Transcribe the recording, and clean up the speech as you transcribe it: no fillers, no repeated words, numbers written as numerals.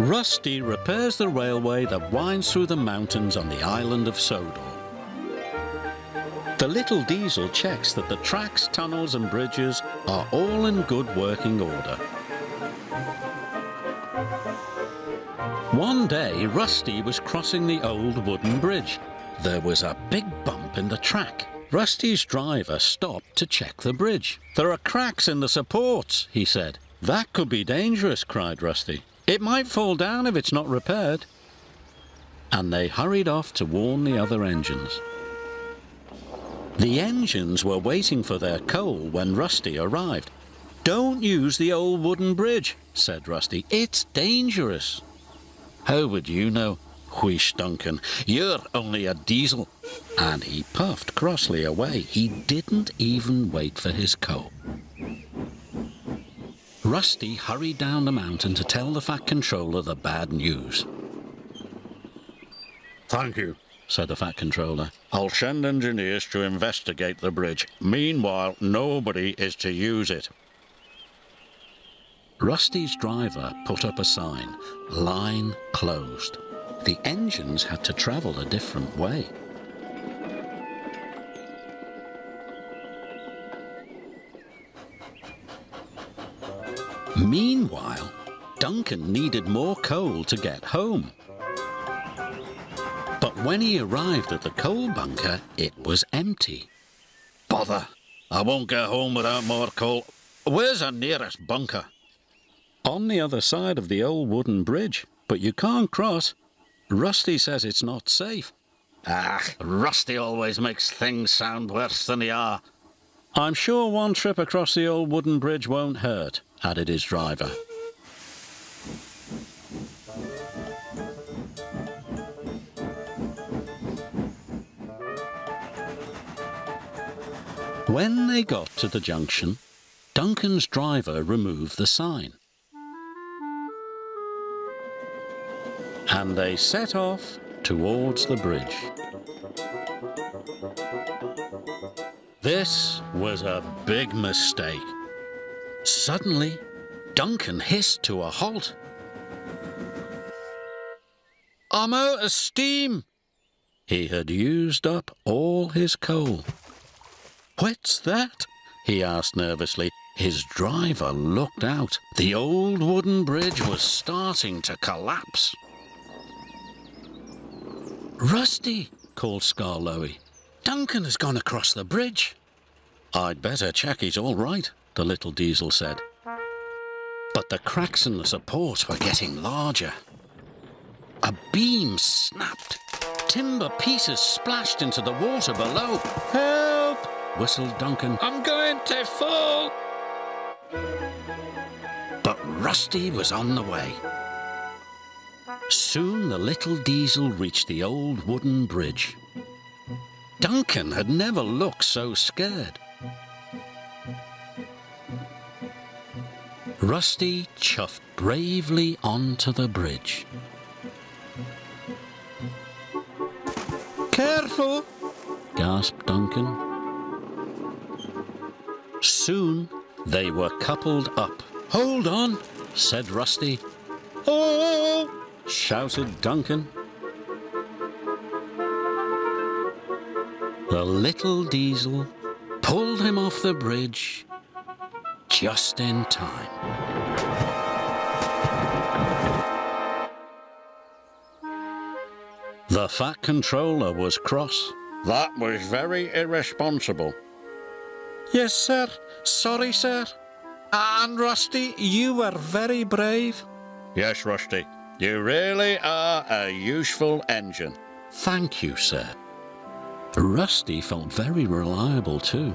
Rusty repairs the railway that winds through the mountains on the island of Sodor. The little diesel checks that the tracks, tunnels and bridges are all in good working order. One day, Rusty was crossing the old wooden bridge. There was a big bump in the track. Rusty's driver stopped to check the bridge. "There are cracks in the supports," he said. "That could be dangerous," cried Rusty. "It might fall down if it's not repaired." And they hurried off to warn the other engines. The engines were waiting for their coal when Rusty arrived. "Don't use the old wooden bridge," said Rusty. "It's dangerous." "How would you know?" wheezed Duncan. "You're only a diesel." And he puffed crossly away. He didn't even wait for his coal. Rusty hurried down the mountain to tell the Fat Controller the bad news. "Thank you," said the Fat Controller. "I'll send engineers to investigate the bridge. Meanwhile, nobody is to use it." Rusty's driver put up a sign, "Line closed." The engines had to travel a different way. Meanwhile, Duncan needed more coal to get home. But when he arrived at the coal bunker, it was empty. "Bother! I won't get home without more coal. Where's the nearest bunker?" "On the other side of the old wooden bridge, but you can't cross. Rusty says it's not safe." Rusty always makes things sound worse than they are. "I'm sure one trip across the old wooden bridge won't hurt," added his driver. When they got to the junction, Duncan's driver removed the sign. And they set off towards the bridge. This was a big mistake. Suddenly, Duncan hissed to a halt. "I'm out of steam!" He had used up all his coal. "What's that?" he asked nervously. His driver looked out. The old wooden bridge was starting to collapse. "Rusty!" called Skarloey. "Duncan has gone across the bridge." "I'd better check he's all right," the little diesel said. But the cracks in the support were getting larger. A beam snapped. Timber pieces splashed into the water below. "Help!" whistled Duncan. "I'm going to fall!" But Rusty was on the way. Soon the little diesel reached the old wooden bridge. Duncan had never looked so scared. Rusty chuffed bravely onto the bridge. "Careful!" gasped Duncan. Soon they were coupled up. "Hold on!" said Rusty. "Oh!" shouted Duncan. The little diesel pulled him off the bridge just in time. The Fat Controller was cross. "That was very irresponsible." "Yes, sir. Sorry, sir. And Rusty, you were very brave." "Yes, Rusty. You really are a useful engine." "Thank you, sir." Rusty felt very reliable too.